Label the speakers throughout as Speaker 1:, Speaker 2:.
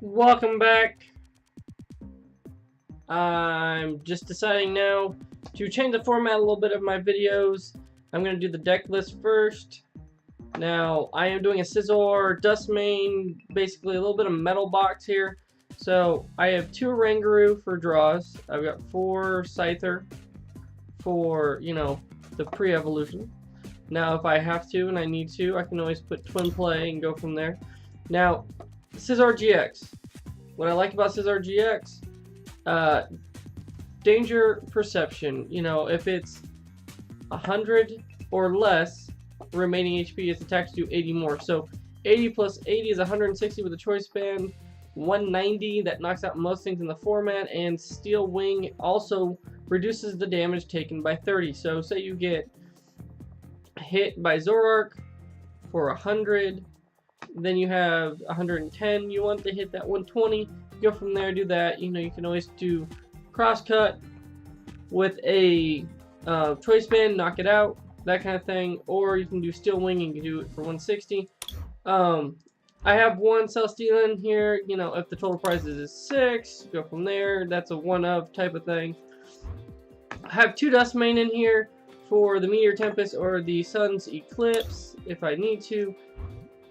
Speaker 1: Welcome back. I'm just deciding now to change the format a little bit of my videos. I'm going to do the deck list first. Now, I am doing a Scizor, Duskmane, basically a little bit of metal box here. So, I have 2 Oranguru for draws. I've got 4 Scyther for, the pre-evolution. Now, if I have to and I need to, I can always put Twin Play and go from there. Now, Scizor-GX. What I like about Scizor-GX, danger perception. If it's 100 or less remaining HP, its attacks do 80 more. So 80 plus 80 is 160 with a Choice Band. 190, that knocks out most things in the format, and Steel Wing also reduces the damage taken by 30. So say you get hit by Zoroark for 100, then you have 110, you want to hit that 120, go from there, do that. You can always do crosscut with a Choice Band, knock it out, that kind of thing, or you can do Steel Wing and you can do it for 160. I have 1 Celesteela in here. If the total price is 6, go from there. That's a one-of type of thing. I have 2 Duskmane in here for the Meteor Tempest or the Sun's Eclipse if I need to.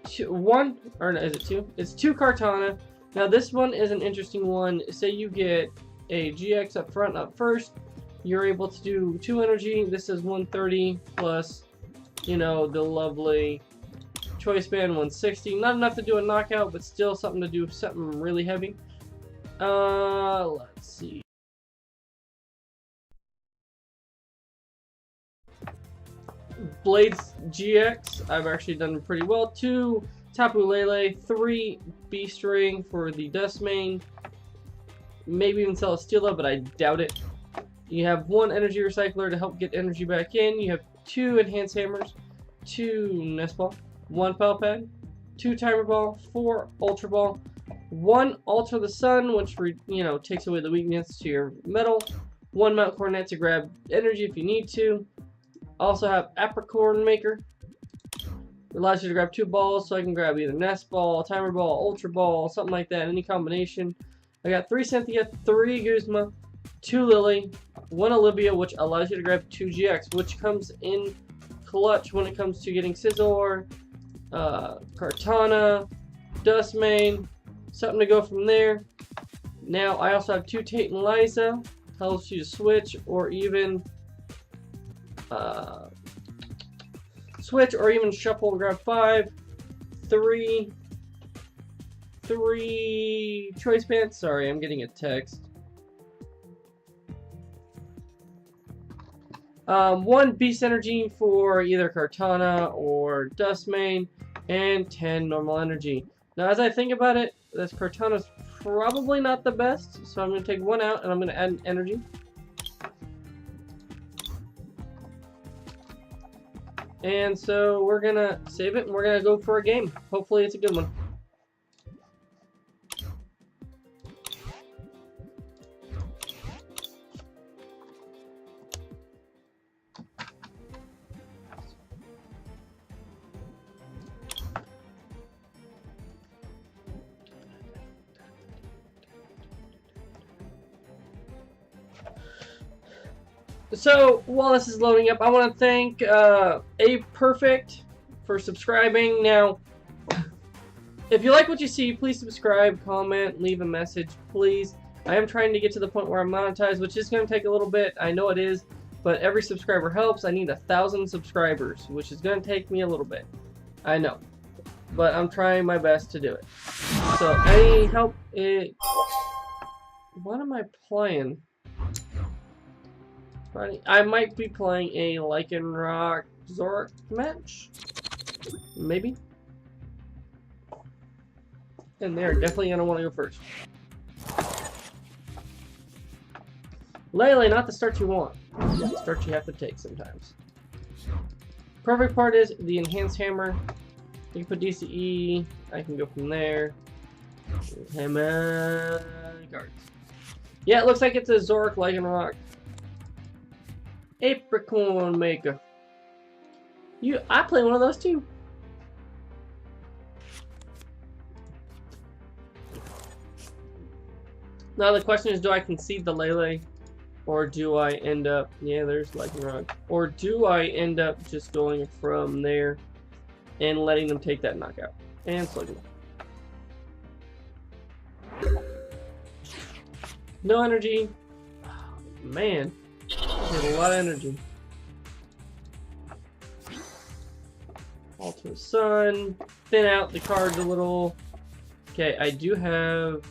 Speaker 1: Is it 2? It's 2 Kartana. Now this one is an interesting one. Say you get a GX up front, up first, you're able to do 2 energy. This is 130 plus, the lovely Choice Band 160. Not enough to do a knockout, but still something to do something really heavy. Let's see. Blades GX, I've actually done pretty well. 2 Tapu Lele, 3 Beast Ring for the Duskmane, maybe even Celesteela, but I doubt it. You have 1 Energy Recycler to help get energy back in. You have 2 Enhanced Hammers, 2 Nest Ball, 1 Pal Pad, 2 Timer Ball, 4 Ultra Ball, 1 Alter the Sun, which takes away the weakness to your metal, 1 Mount Coronet to grab energy if you need to. Also have Apricorn Maker. It allows you to grab 2 balls, so I can grab either Nest Ball, Timer Ball, Ultra Ball, something like that, any combination. I got 3 Cynthia, 3 Guzma, 2 Lillie, 1 Olivia, which allows you to grab 2 GX, which comes in clutch when it comes to getting Scizor, Kartana, Duskmane, something to go from there. Now, I also have 2 Tate Liza, helps you to switch or even shuffle, grab 5, 3 Choice Bands. Sorry, I'm getting a text. 1 Beast Energy for either Kartana or Duskmane, and 10 normal energy. Now, as I think about it, this Kartana's probably not the best, so I'm going to take 1 out and I'm going to add an energy. And so we're going to save it and we're going to go for a game. Hopefully it's a good one. So, while this is loading up, I want to thank Perfect for subscribing. Now, if you like what you see, please subscribe, comment, leave a message, please. I am trying to get to the point where I'm monetized, which is going to take a little bit. I know it is, but every subscriber helps. I need 1,000 subscribers, which is going to take me a little bit. I know, but I'm trying my best to do it. So, any help? What am I playing? I might be playing a lycanroc-gx match. Maybe. And they're definitely going to want to go first. Lele, not the start you want. The start you have to take sometimes. Perfect part is the Enhanced Hammer. You can put DCE. I can go from there. Hammer cards. Yeah, it looks like it's a Zoroark Lycanroc. Apricorn Maker. I play one of those too. Now the question is, do I concede the Lele? Or do I end up... Yeah, there's lycanroc. Or do I end up just going from there and letting them take that knockout? And slugging them. No energy. Oh, man. There's a lot of energy. Ultra Sun. Thin out the cards a little. Okay, I do have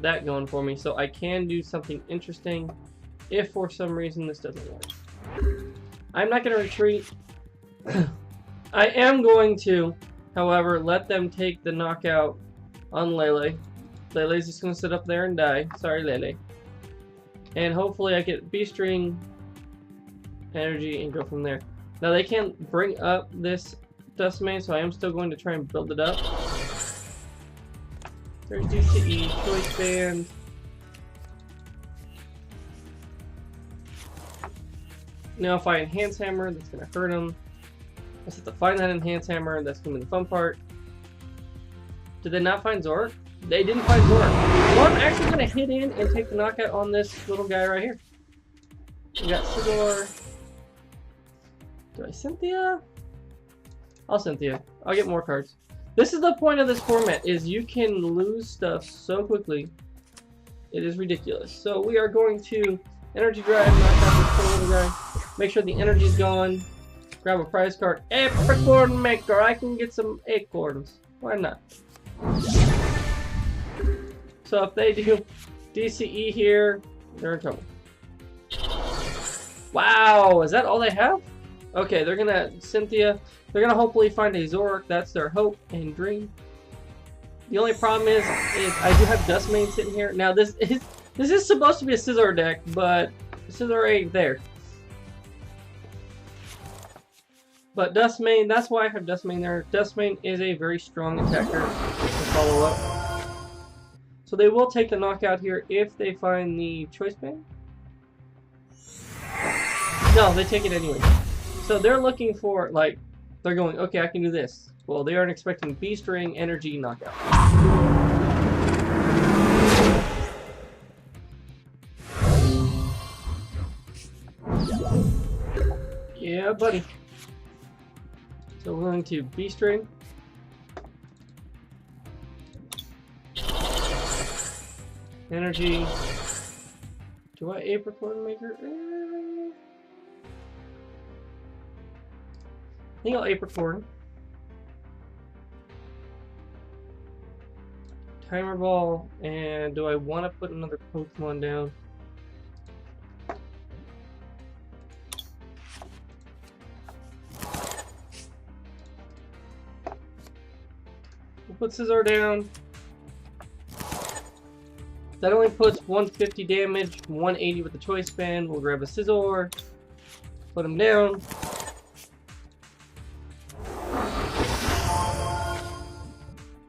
Speaker 1: that going for me, so I can do something interesting if for some reason this doesn't work. I'm not going to retreat. I am going to, however, let them take the knockout on Lele. Lele's just going to sit up there and die. Sorry, Lele. And hopefully I get Beast Ring energy and go from there. Now they can't bring up this Duskmane, so I am still going to try and build it up. There's DCE, Choice Band. Now if I Enhanced Hammer, that's going to hurt him. I just have to find that Enhanced Hammer, that's going to be the fun part. Did they not find Zoroark? They didn't find Zoroark. Well, I'm actually going to hit in and take the knockout on this little guy right here. We got Scizor. Do I Cynthia? I'll Cynthia. I'll get more cards. This is the point of this format, is you can lose stuff so quickly. It is ridiculous. So we are going to Energy Drive, knock out this poor little guy. Make sure the energy's gone. Grab a prize card. Apricorn Maker. I can get some acorns. Why not? So if they do DCE here, they're in trouble. Wow, is that all they have? Okay, they're gonna Cynthia. They're gonna hopefully find a Zoroark. That's their hope and dream. The only problem is I do have Duskmane sitting here. Now this is supposed to be a Scizor deck, but Scizor ain't there. But Duskmane, that's why I have Duskmane there. Duskmane is a very strong attacker to follow up. So they will take the knockout here if they find the Choice Band. No, they take it anyway. So they're looking for, like, they're going, okay, I can do this. Well, they aren't expecting Beast Ring energy knockout. Yeah, buddy. So we're going to Beast Ring. Energy. Do I Apricorn Maker? I think I'll Apricorn. Timer Ball, and do I want to put another Pokemon down? We'll put Scizor down. That only puts 150 damage, 180 with the Choice Band. We'll grab a Scizor, put him down.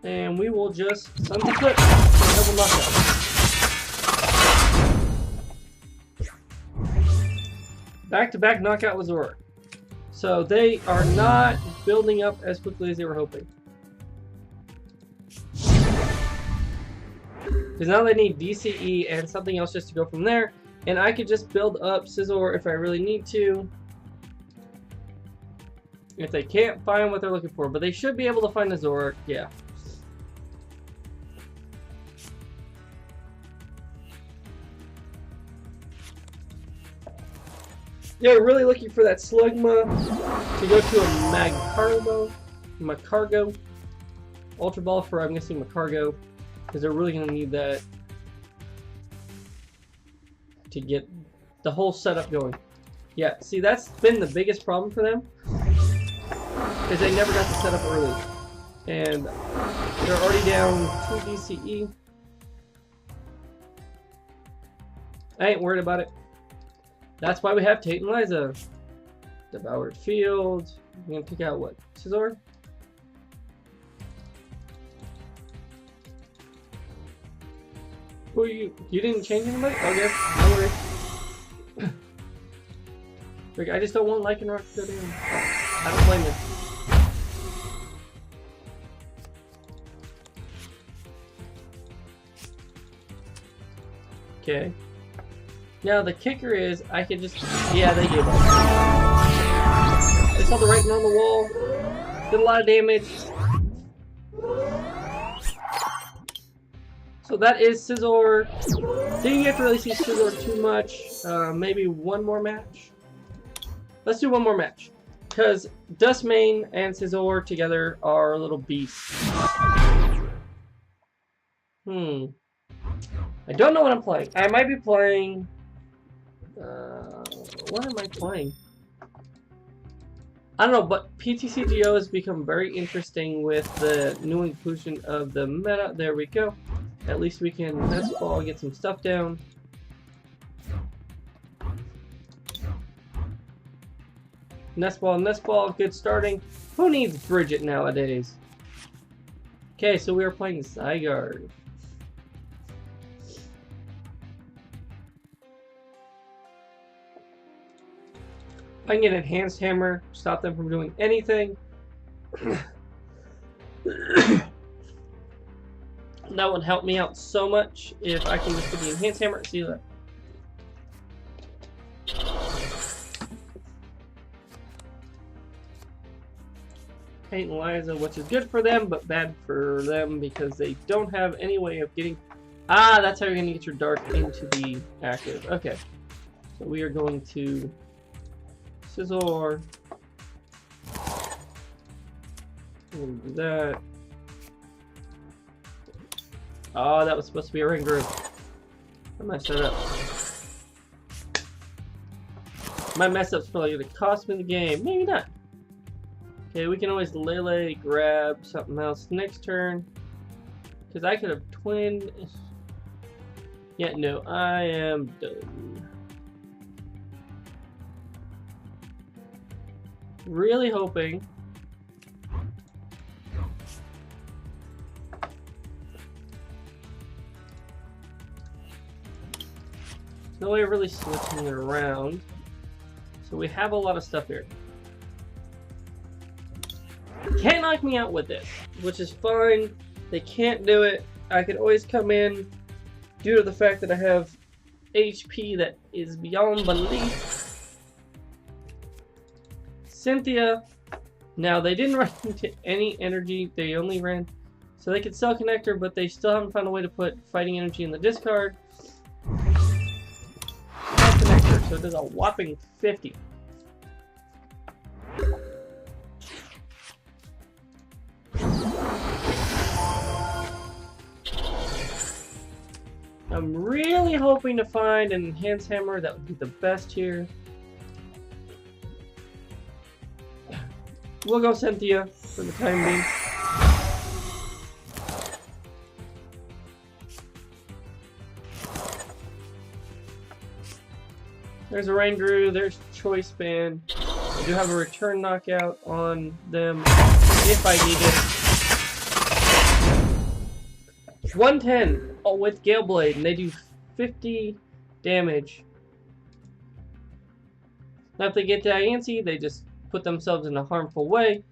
Speaker 1: And we will just Sunny clip for a double knockout. Back-to-back knockout with Zoroark. So they are not building up as quickly as they were hoping. Because now they need DCE and something else just to go from there. And I could just build up Scizor if I really need to. If they can't find what they're looking for. But they should be able to find a Zoroark, yeah. Yeah, we're really looking for that Slugma to go to a Magcargo. Ultra Ball for, I'm guessing, Magcargo. Because they're really going to need that to get the whole setup going. Yeah, see, that's been the biggest problem for them. Is they never got the setup early. And they're already down 2 DCE. I ain't worried about it. That's why we have Tate Liza. Devoured Field. We're going to pick out what? Scizor? Who you didn't change anybody? Okay, no worries. Rick, I just don't want Lycanroc to go down. I don't blame you. Okay. Now the kicker is, I could just... Yeah, they gave up. They saw the writing on the wall. Did a lot of damage. So that is Scizor. Didn't get to really see Scizor too much. Maybe one more match? Let's do one more match. Because Duskmane and Scizor together are little beasts. I don't know what I'm playing. I might be playing... what am I playing? I don't know, but PTCGO has become very interesting with the new inclusion of the meta. There we go. At least we can nest ball, get some stuff down. Nest ball, good starting. Who needs Bridget nowadays? Okay, so we are playing Zygarde. If I can get Enhanced Hammer, stop them from doing anything. That would help me out so much if I can just get the Enhanced Hammer. See that? Tate Liza, which is good for them, but bad for them because they don't have any way of getting... Ah, that's how you're going to get your Dark into the active. Okay. So we are going to... Scizor. We'll do that. Oh, that was supposed to be a Oranguru. I messed that up. My mess up's probably going to cost me the game. Maybe not. Okay, we can always Lele grab something else next turn. Because I could have twinned. Yeah, no, I am done. Really hoping. There's no way of really switching it around. So we have a lot of stuff here. Can't knock me out with this, which is fine. They can't do it. I could always come in due to the fact that I have HP that is beyond belief. Cynthia. Now, they didn't run into any energy. They only ran... So they could sell Connector, but they still haven't found a way to put Fighting Energy in the discard. Connector, so it does a whopping 50. I'm really hoping to find an Enhanced Hammer. That would be the best here. We'll go Cynthia for the time being. There's Oranguru, there's Choice Band. I do have a return knockout on them if I need it. 110 with Gale Blade, and they do 50 damage. Now if they get Diancie, they just put themselves in a harmful way.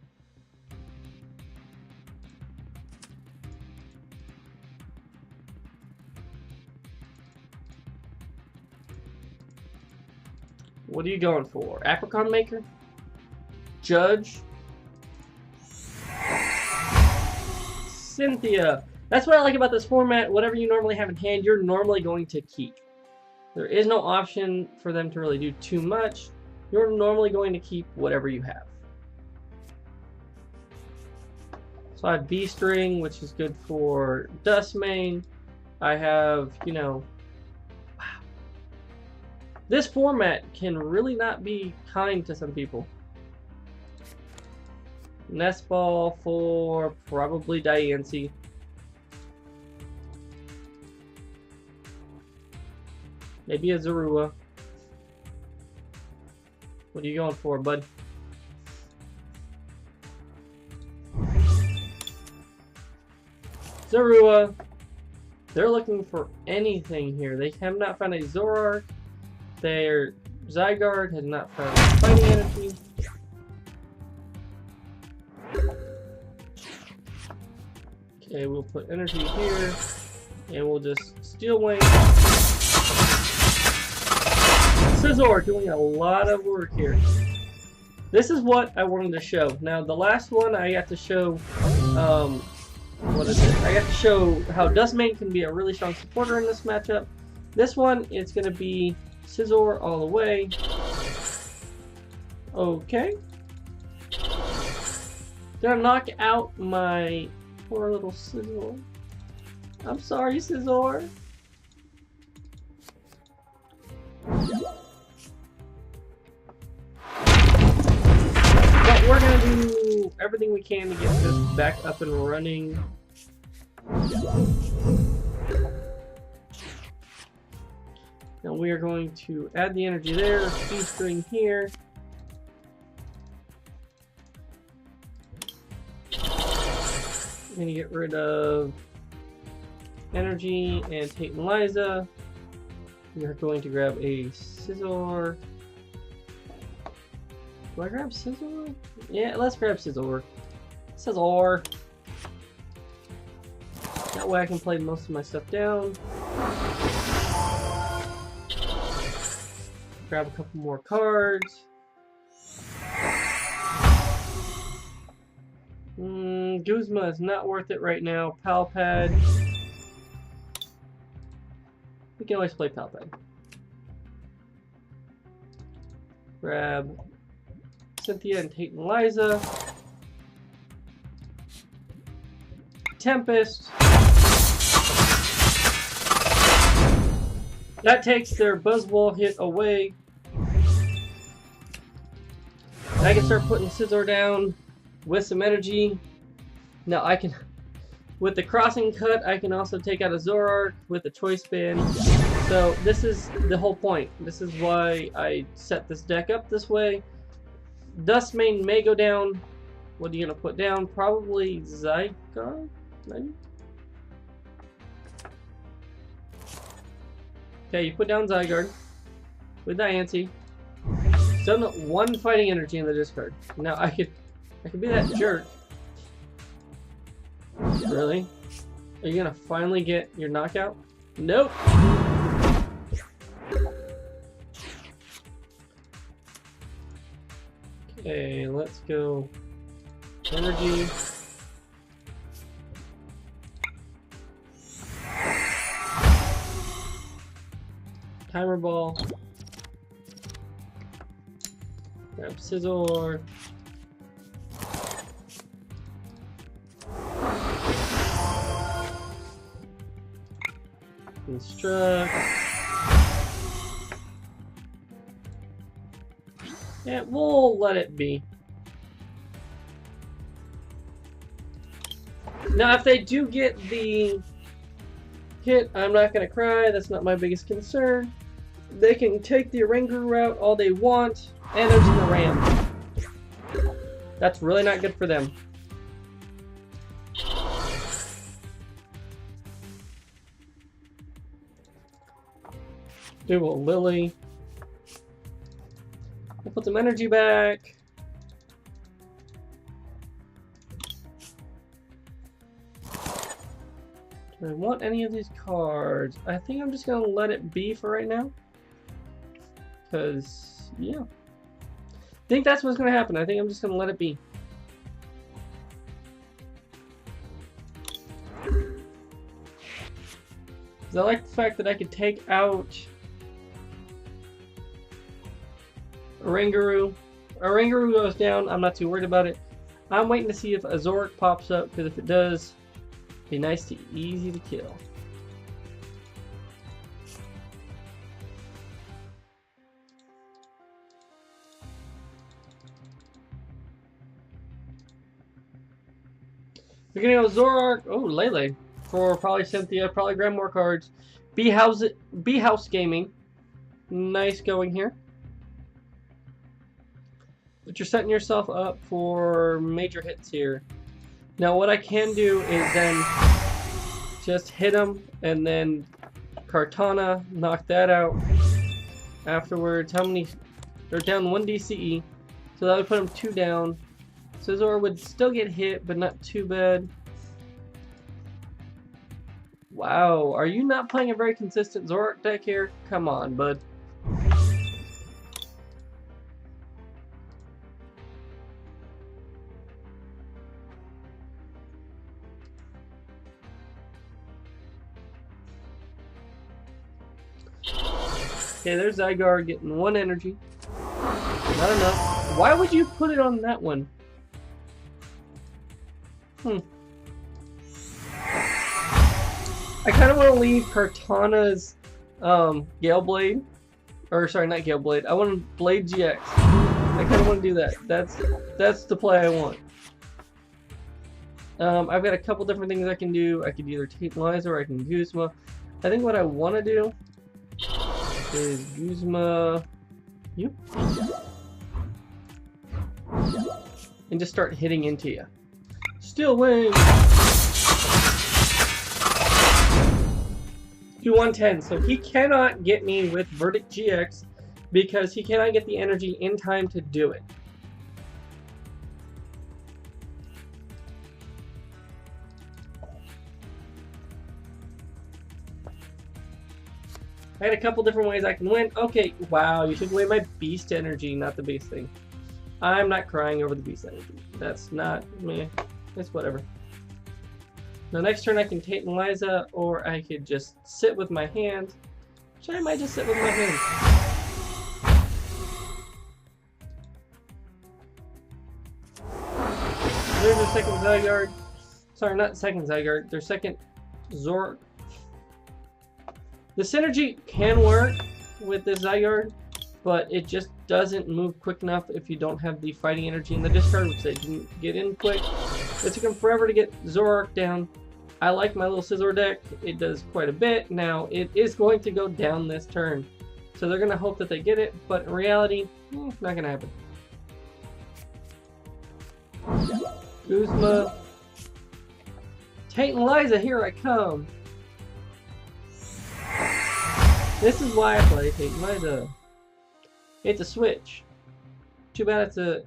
Speaker 1: What are you going for? Apricorn Maker? Judge? Cynthia. That's what I like about this format. Whatever you normally have in hand, you're normally going to keep. There is no option for them to really do too much. You're normally going to keep whatever you have. So I have Beast Ring, which is good for Duskmane. I have, you know... Wow. This format can really not be kind to some people. Nest Ball for probably Diancie. Maybe a Zorua. What are you going for, bud? Zorua. They're looking for anything here. They have not found a Zoroark. Their Zygarde has not found Fighting Energy. Okay, we'll put Energy here. And we'll just Steel Wing. Scizor doing a lot of work here. This is what I wanted to show. Now, the last one I got to show, what is it? I got to show how Duskmane can be a really strong supporter in this matchup. This one, it's going to be Scizor all the way. Okay. Gonna knock out my poor little Scizor. I'm sorry, Scizor. But we're gonna do everything we can to get this back up and running. Now we are going to add the energy there, Beast Ring here. I'm gonna get rid of Energy and Tate Liza. We are going to grab a Scizor. Do I grab Scizor? Yeah, let's grab Scizor. Scizor. That way I can play most of my stuff down. Grab a couple more cards. Guzma is not worth it right now. Pal Pad. We can always play Pal Pad. Grab Cynthia and Tate Liza. Tempest. That takes their Buzzwole hit away. I can start putting Scizor down with some energy. Now I can, with the crossing cut, I can also take out a Zoroark with a Choice Band. So this is the whole point. This is why I set this deck up this way. Duskmane may go down. What are you gonna put down? Probably Zygarde, maybe? Okay, you put down Zygarde with Diancie. Still not one fighting energy in the discard. Now I could be that jerk. Really? Are you gonna finally get your knockout? Nope. Okay, let's go. Energy. Timer Ball. Grab Scizor. Construct. Yeah, we'll let it be. Now, if they do get the hit, I'm not gonna cry. That's not my biggest concern. They can take the Oranguru route all they want, and there's the Ram. That's really not good for them. Do a Lillie. We'll put some energy back. Do I want any of these cards? I think I'm just gonna let it be for right now. Because, yeah. I think that's what's gonna happen. I think I'm just gonna let it be. Because I like the fact that I could take out Oranguru. Oranguru goes down. I'm not too worried about it. I'm waiting to see if a Zoroark pops up, because if it does, it'd be nice to easy to kill. We're gonna go Zoroark. Oh, Lele. For probably Cynthia. Probably grab more cards. B-House Gaming. Nice going here. But you're setting yourself up for major hits here. Now what I can do is then just hit them and then Kartana, knock that out. Afterwards, how many? They're down 1 DCE. So that would put them 2 down. Scizor would still get hit, but not too bad. Wow, are you not playing a very consistent Zoroark deck here? Come on, bud. Okay, there's Zygarde getting 1 energy. Not enough. Why would you put it on that one? I kind of want to leave Kartana's Gale Blade. Or, sorry, not Gale Blade. I want Blade GX. I kind of want to do that. That's the play I want. I've got a couple different things I can do. I could either Tate Liza or I can Guzma. I think what I want to do is Guzma UPR. And just start hitting into you. Still win! To 110, so he cannot get me with Verdict GX because he cannot get the energy in time to do it. I had a couple different ways I can win. Okay, wow, you took away my Beast Energy, not the Beast thing. I'm not crying over the Beast Energy. That's not me. It's whatever. Now next turn I can Tate Liza, or I could just sit with my hand. Which I might just sit with my hand. There's their second Zygarde. Sorry, not second Zygarde. Their second Zoroark. The synergy can work with this Zygarde, but it just doesn't move quick enough if you don't have the fighting energy in the discard, which they didn't get in quick. It took them forever to get Zoroark down. I like my little Scizor deck. It does quite a bit. Now, it is going to go down this turn. So they're going to hope that they get it, but in reality, not going to happen. Guzma. Tate Liza, here I come. This is why I play Tate Liza. It's a switch. Too bad it's a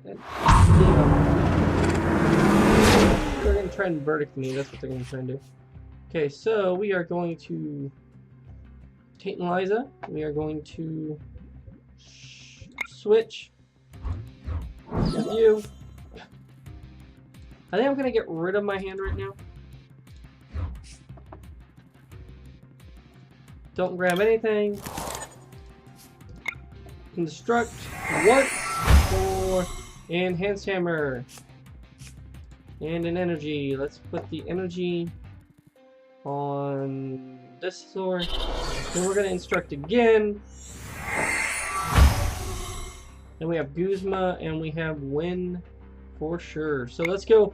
Speaker 1: they're going to try and verdict me. That's what they're going to try and do. Okay, so we are going to Tate Liza. We are going to switch with you. I think I'm going to get rid of my hand right now. Don't grab anything. Construct once for Enhanced Hammer. And an energy. Let's put the energy on this sword. Then we're going to instruct again. Then we have Guzma and we have Win for sure. So let's go.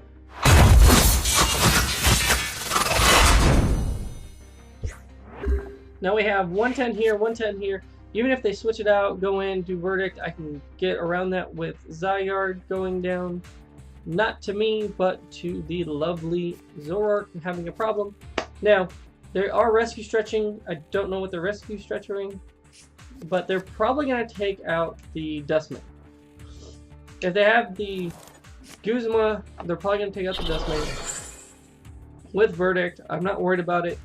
Speaker 1: Now we have 110 here, 110 here. Even if they switch it out, go in, do Verdict, I can get around that with Zygarde going down. Not to me, but to the lovely Zoroark having a problem. Now, there are rescue stretching. I don't know what they're rescue stretching, but they're probably going to take out the Duskmane. If they have the Guzma, they're probably going to take out the Duskmane. With Verdict, I'm not worried about it.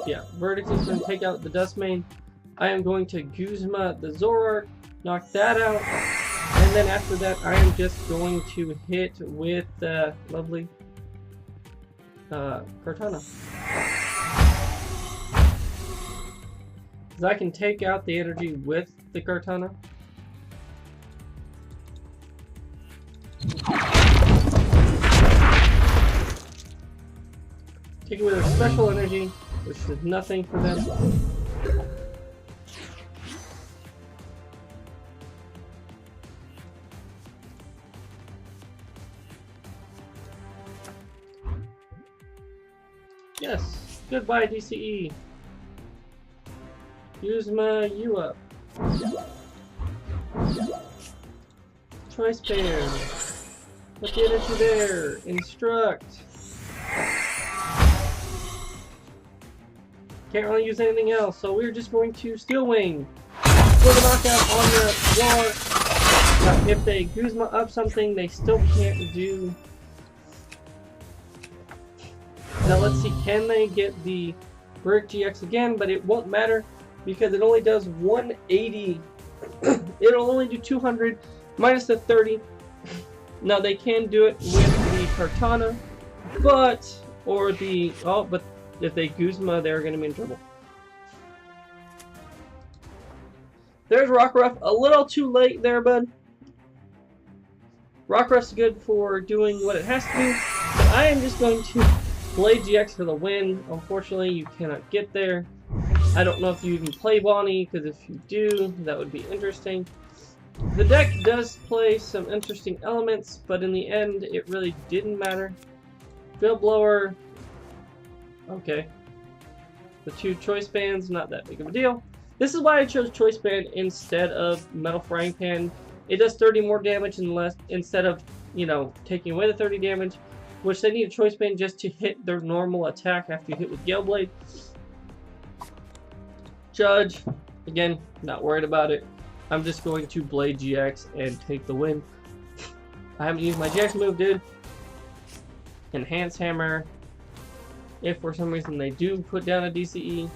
Speaker 1: Yeah, Verdict is going to take out the Duskmane. I am going to Guzma the Zoroark, knock that out. And then after that, I am just going to hit with the lovely Kartana. Because I can take out the energy with the Kartana. Take it with a special energy, which is nothing for them. Yes, goodbye DCE. Guzma you up. Choice Band. Put the energy there. Instruct. Can't really use anything else, so we're just going to Steel Wing. For the knockout on the floor. Now, if they Guzma up something, they still can't do. Now let's see, can they get the Brick GX again? But it won't matter because it only does 180. It'll only do 200 minus the 30. Now they can do it with the Kartana, but but if they Guzma, they're going to be in trouble. There's Rockruff. A little too late there, bud. Rockruff's good for doing what it has to do. But I am just going to Blade GX for the win. Unfortunately, you cannot get there. I don't know if you even play Bonnie, because if you do, that would be interesting. The deck does play some interesting elements, but in the end, it really didn't matter. Field Blower. Okay. The 2 Choice Bands, not that big of a deal. This is why I chose Choice Band instead of Metal Frying Pan. It does 30 more damage instead of, you know, taking away the 30 damage, which they need a Choice Band just to hit their normal attack after you hit with Gale Blade. Judge, again, not worried about it. I'm just going to Blade GX and take the win. I haven't used my GX move, dude. Enhanced Hammer. If for some reason they do put down a DCE.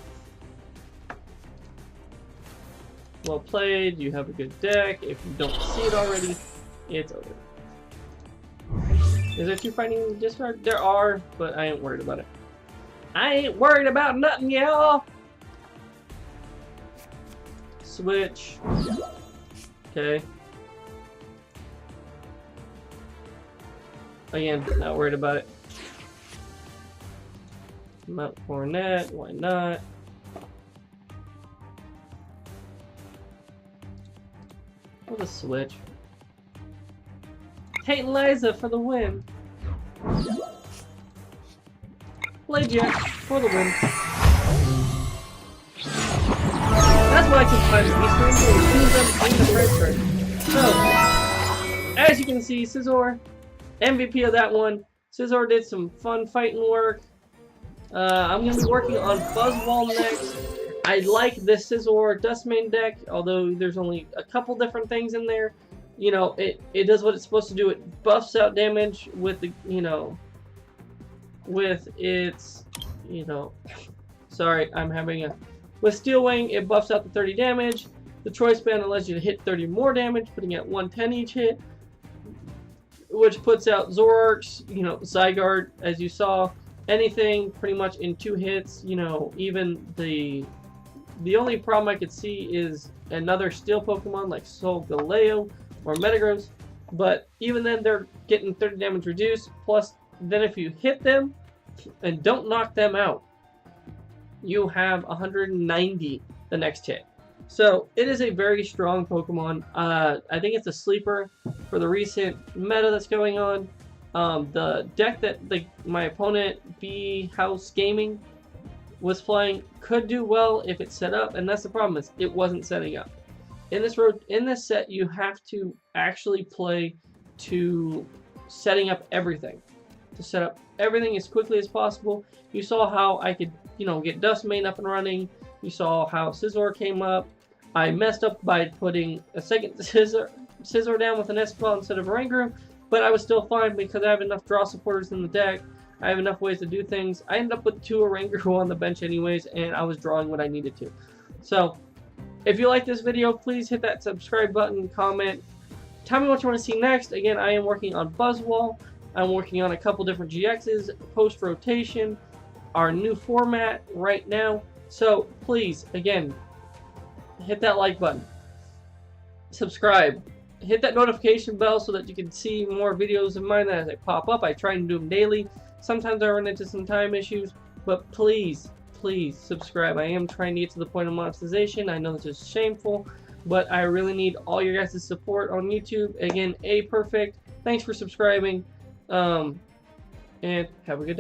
Speaker 1: Well played, you have a good deck. If you don't see it already, it's over. Is there 2 fighting in the discard? There are, but I ain't worried about it. I ain't worried about nothing, y'all! Switch. Okay. Again, not worried about it. Mount Coronet, why not? What a switch. Tate Liza for the win. Blade GX for the win. That's why I can find the Beast Ring and choose them in the first turn. So, as you can see, Scizor, MVP of that one. Scizor did some fun fighting work. I'm going to be working on Buzzwole next. I like this Scizor Duskmane deck, although there's only a couple different things in there. You know, it does what it's supposed to do. It buffs out damage with the, you know, with its, you know, sorry, I'm having a, with Steel Wing, it buffs out the 30 damage. The Choice Band allows you to hit 30 more damage, putting at 110 each hit, which puts out Zoroark's, you know, Zygarde, as you saw. Anything pretty much in 2 hits, you know, even the only problem I could see is another steel Pokemon like Solgaleo or Metagross, but even then they're getting 30 damage reduced, plus then if you hit them and don't knock them out, you have 190 the next hit. So it is a very strong Pokemon. I think it's a sleeper for the recent meta that's going on. The deck that my opponent B House Gaming was playing could do well if it's set up, and that's the problem, is it wasn't setting up. In this set, you have to actually play to setting up everything. To set up everything as quickly as possible. You saw how I could, you know, get Duskmane up and running. You saw how Scizor came up. I messed up by putting a second Scizor down with an Espeon instead of Oranguru, but I was still fine because I have enough draw supporters in the deck. I have enough ways to do things. I ended up with 2 Oranguru on the bench anyways, and I was drawing what I needed to. So, if you like this video, please hit that subscribe button, comment. Tell me what you want to see next. Again, I am working on Buzzwole. I'm working on a couple different GXs, post-rotation, our new format right now. So, please, again, hit that like button. Subscribe. Hit that notification bell so that you can see more videos of mine as they pop up. I try and do them daily. Sometimes I run into some time issues, but please, please subscribe. I am trying to get to the point of monetization. I know this is shameful, but I really need all your guys' support on YouTube. Again, perfect. Thanks for subscribing, and have a good day.